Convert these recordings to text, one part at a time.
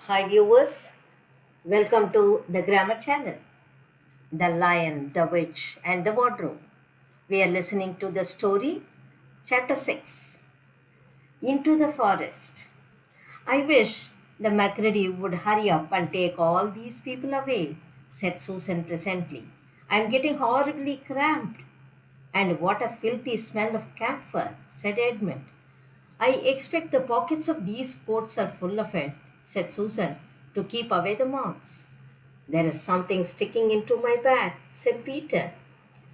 Hi viewers, welcome to the Grammar Channel. The Lion, the Witch and the Wardrobe. We are listening to the story, Chapter 6, Into the Forest. I wish the Macready would hurry up and take all these people away, said Susan presently. I am getting horribly cramped. And what a filthy smell of camphor, said Edmund. I expect the pockets of these coats are full of it, said Susan, to keep away the moths. There is something sticking into my back, said Peter.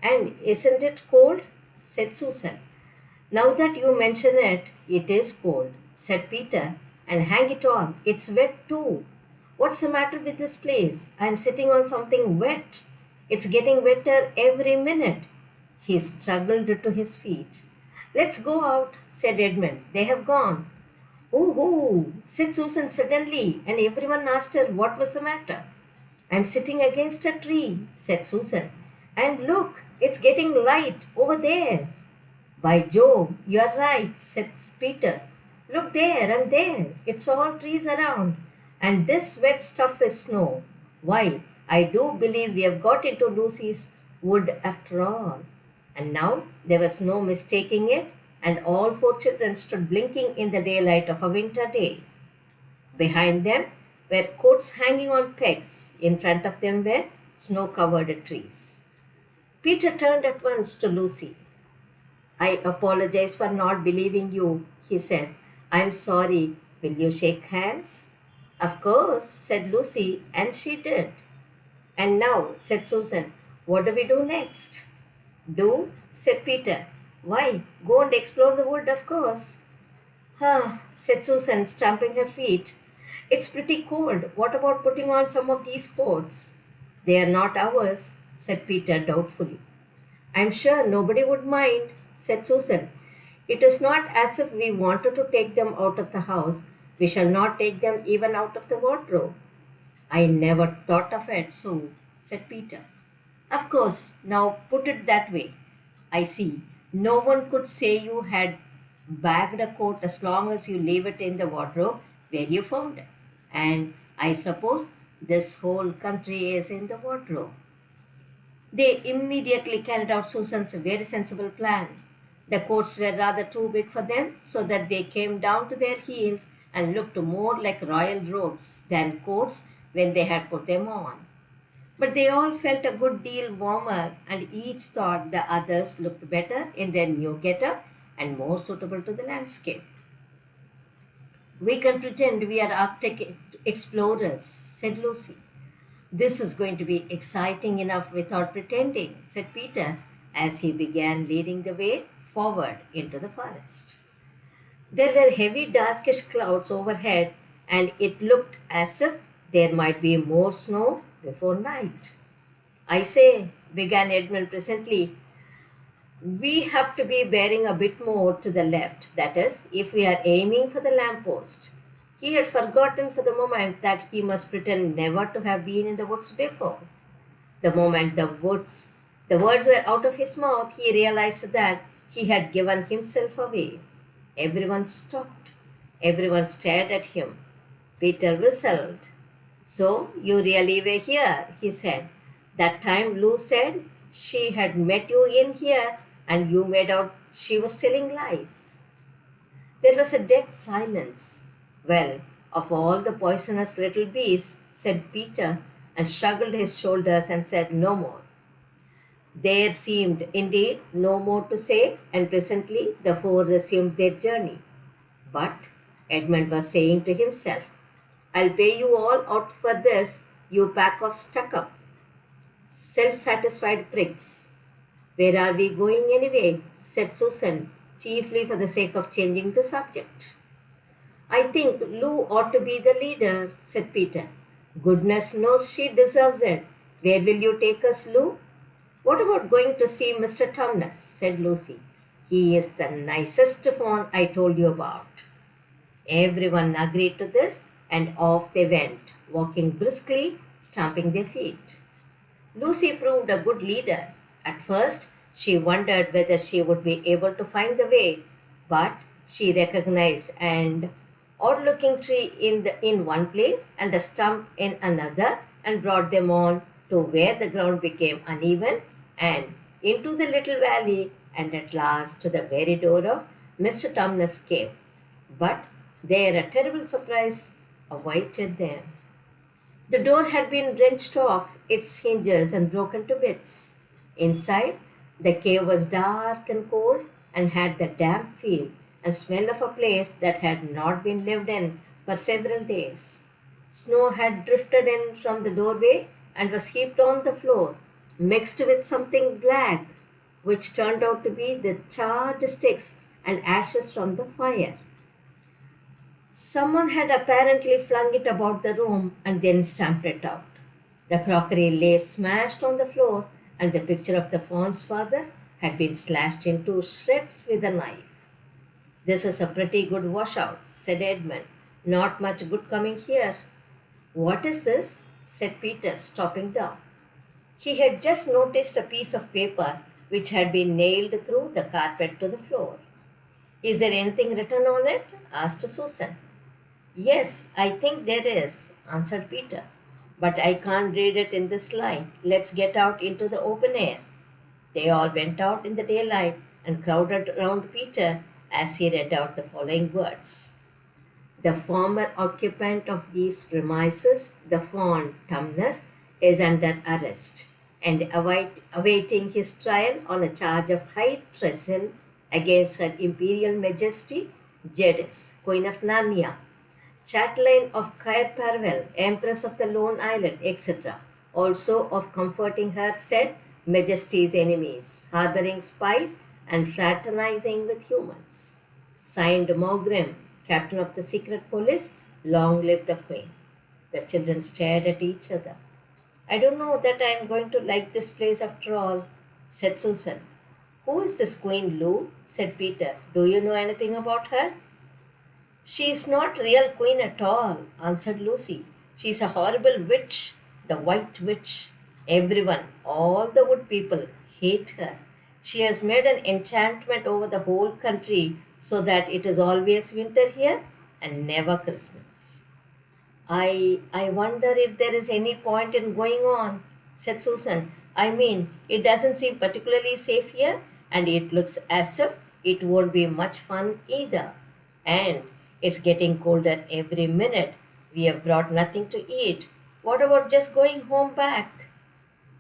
And isn't it cold? Said Susan. Now that you mention it, it is cold, said Peter. And hang it all, it's wet too. What's the matter with this place? I'm sitting on something wet. It's getting wetter every minute. He struggled to his feet. Let's go out, said Edmund. They have gone. Oh, oh, said Susan suddenly, and everyone asked her what was the matter. I'm sitting against a tree, said Susan. And look, it's getting light over there. By Jove, you're right, said Peter. Look there and there. It's all trees around. And this wet stuff is snow. Why, I do believe we have got into Lucy's wood after all. And now there was no mistaking it, and all four children stood blinking in the daylight of a winter day. Behind them were coats hanging on pegs. In front of them were snow covered trees. Peter turned at once to Lucy. I apologize for not believing you, he said. I am sorry. Will you shake hands? Of course, said Lucy, and she did. And now, said Susan, what do we do next? Do, said Peter. Why, go and explore the wood, of course. Ah, said Susan, stamping her feet. It's pretty cold. What about putting on some of these coats? They are not ours, said Peter doubtfully. I'm sure nobody would mind, said Susan. It is not as if we wanted to take them out of the house. We shall not take them even out of the wardrobe. I never thought of it so, said Peter. Of course, now put it that way. I see. No one could say you had bagged a coat as long as you leave it in the wardrobe where you found it. And I suppose this whole country is in the wardrobe. They immediately carried out Susan's very sensible plan. The coats were rather too big for them, so that they came down to their heels and looked more like royal robes than coats when they had put them on. But they all felt a good deal warmer, and each thought the others looked better in their new getup and more suitable to the landscape. We can pretend we are Arctic explorers, said Lucy. This is going to be exciting enough without pretending, said Peter as he began leading the way forward into the forest. There were heavy darkish clouds overhead, and it looked as if there might be more snow before night. I say, began Edmund presently, we have to be bearing a bit more to the left, that is, if we are aiming for the lamppost. He had forgotten for the moment that he must pretend never to have been in the woods before. The moment the words were out of his mouth, he realized that he had given himself away. Everyone stopped. Everyone stared at him. Peter whistled. So you really were here, he said. That time Lou said she had met you in here and you made out she was telling lies. There was a dead silence. Well, of all the poisonous little beasts, said Peter, and shrugged his shoulders and said no more. There seemed, indeed, no more to say, and presently the four resumed their journey. But Edmund was saying to himself, I'll pay you all out for this, you pack of stuck-up, self-satisfied prigs. Where are we going anyway? Said Susan, chiefly for the sake of changing the subject. I think Lou ought to be the leader, said Peter. Goodness knows she deserves it. Where will you take us, Lou? What about going to see Mr. Tumnus? Said Lucy. He is the nicest fawn I told you about. Everyone agreed to this, and off they went, walking briskly, stamping their feet. Lucy proved a good leader. At first, she wondered whether she would be able to find the way, but she recognized and odd-looking tree in one place and a stump in another, and brought them on to where the ground became uneven, and into the little valley, and at last to the very door of Mr. Tumnus cave. But there a terrible surprise awaited them. The door had been wrenched off its hinges and broken to bits. Inside, the cave was dark and cold and had the damp feel and smell of a place that had not been lived in for several days. Snow had drifted in from the doorway and was heaped on the floor, mixed with something black, which turned out to be the charred sticks and ashes from the fire. Someone had apparently flung it about the room and then stamped it out. The crockery lay smashed on the floor, and the picture of the fawn's father had been slashed into shreds with a knife. This is a pretty good washout, said Edmund. Not much good coming here. What is this? Said Peter, stopping down. He had just noticed a piece of paper which had been nailed through the carpet to the floor. Is there anything written on it? Asked Susan. Yes, I think there is, answered Peter. But I can't read it in this light. Let's get out into the open air. They all went out in the daylight and crowded around Peter as he read out the following words. The former occupant of these premises, the fawn Tumnus, is under arrest and awaiting his trial on a charge of high treason against Her Imperial Majesty Jadis, Queen of Narnia, chatelaine of Cair Paravel, Empress of the Lone Island, etc., also of comforting her said Majesty's enemies, harboring spies, and fraternizing with humans. Signed Mogrim, Captain of the Secret Police, long live the Queen. The children stared at each other. I don't know that I am going to like this place after all, said Susan. Who is this Queen Lou? Said Peter. Do you know anything about her? She is not real queen at all, answered Lucy. She is a horrible witch, the White Witch. Everyone, all the wood people, hate her. She has made an enchantment over the whole country so that it is always winter here and never Christmas. I wonder if there is any point in going on, said Susan. I mean, it doesn't seem particularly safe here, and it looks as if it won't be much fun either. And it's getting colder every minute. We have brought nothing to eat. What about just going home back?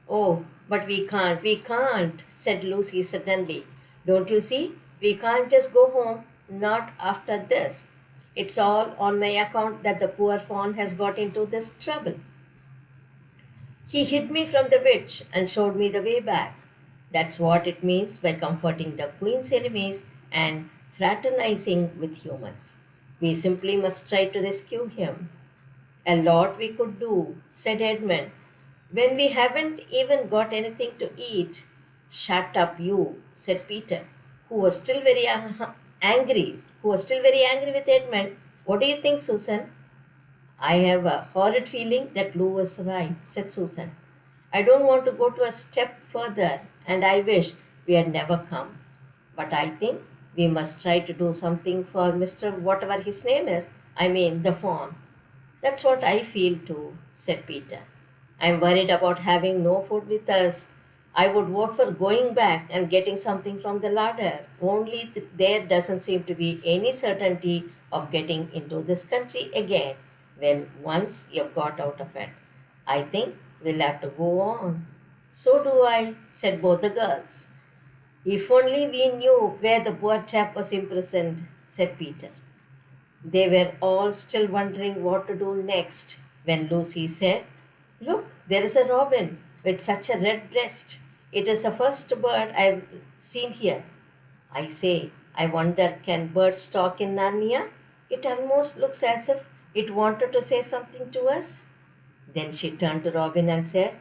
Oh, but we can't, said Lucy suddenly. Don't you see? We can't just go home, not after this. It's all on my account that the poor fawn has got into this trouble. He hid me from the witch and showed me the way back. That's what it means by comforting the queen's enemies and fraternizing with humans. We simply must try to rescue him. A lot we could do, said Edmund, when we haven't even got anything to eat. Shut up, you, said Peter, who was still very angry, with Edmund. What do you think, Susan? I have a horrid feeling that Lou was right, said Susan. I don't want to go to a step further, and I wish we had never come. But I think we must try to do something for Mr. whatever his name is. I mean, the fawn. That's what I feel too, said Peter. I'm worried about having no food with us. I would vote for going back and getting something from the larder, only there doesn't seem to be any certainty of getting into this country again when once you've got out of it. I think we'll have to go on. So do I, said both the girls. If only we knew where the poor chap was imprisoned, said Peter. They were all still wondering what to do next when Lucy said, Look, there is a robin with such a red breast. It is the first bird I've seen here. I say, I wonder, can birds talk in Narnia? It almost looks as if it wanted to say something to us. Then she turned to Robin and said,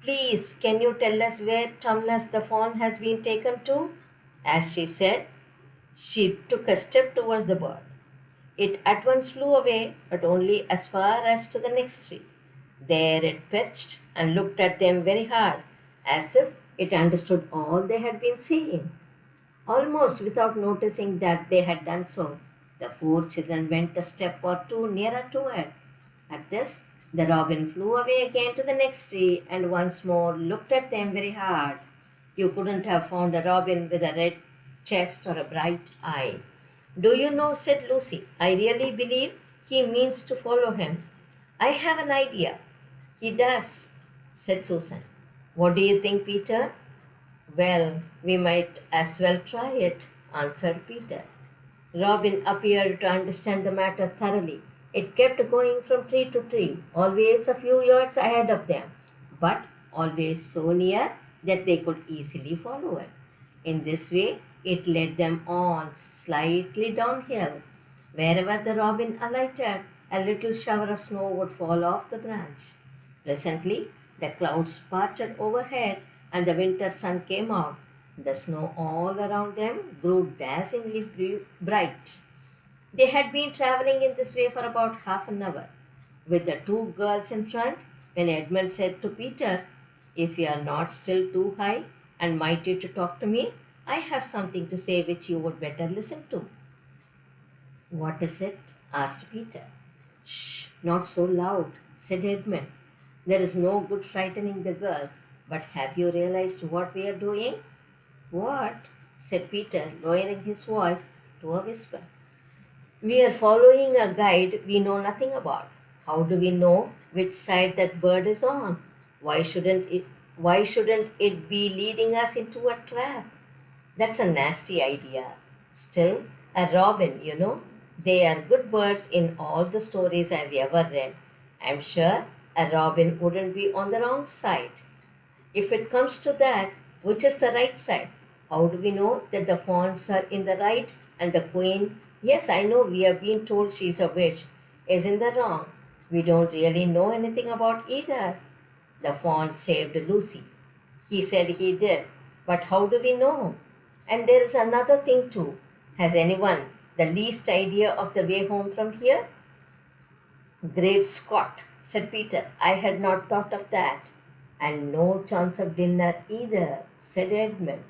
Please, can you tell us where Tumnus the fawn has been taken to? As she said, she took a step towards the bird. It at once flew away, but only as far as to the next tree. There it perched and looked at them very hard, as if it understood all they had been saying. Almost without noticing that they had done so, The four children went a step or two nearer to it. At this, the robin flew away again to the next tree and once more looked at them very hard. You couldn't have found a robin with a red chest or a bright eye. Do you know, said Lucy, I really believe he means to follow him. I have an idea. He does, said Susan. What do you think, Peter? Well, we might as well try it, answered Peter. Robin appeared to understand the matter thoroughly. It kept going from tree to tree, always a few yards ahead of them, but always so near that they could easily follow it. In this way, it led them on slightly downhill. Wherever the robin alighted, a little shower of snow would fall off the branch. Presently, the clouds parted overhead and the winter sun came out. The snow all around them grew dazzlingly bright. They had been traveling in this way for about half an hour, with the two girls in front, when Edmund said to Peter, if you are not still too high and mighty to talk to me, I have something to say which you would better listen to. What is it? Asked Peter. Shh, not so loud, said Edmund. There is no good frightening the girls, but have you realized what we are doing? What? Said Peter, lowering his voice to a whisper. We are following a guide we know nothing about. How do we know which side that bird is on? Why shouldn't it be leading us into a trap? That's a nasty idea. Still, a robin, they are good birds in all the stories I've ever read. I'm sure a robin wouldn't be on the wrong side. If it comes to that, which is the right side? How do we know that the fawns are in the right and the queen, yes, I know we have been told she's a witch, is in the wrong? We don't really know anything about either. The fawn saved Lucy. He said he did, but how do we know? And there is another thing too. Has anyone the least idea of the way home from here? Great Scott, said Peter, I had not thought of that. And no chance of dinner either, said Edmund.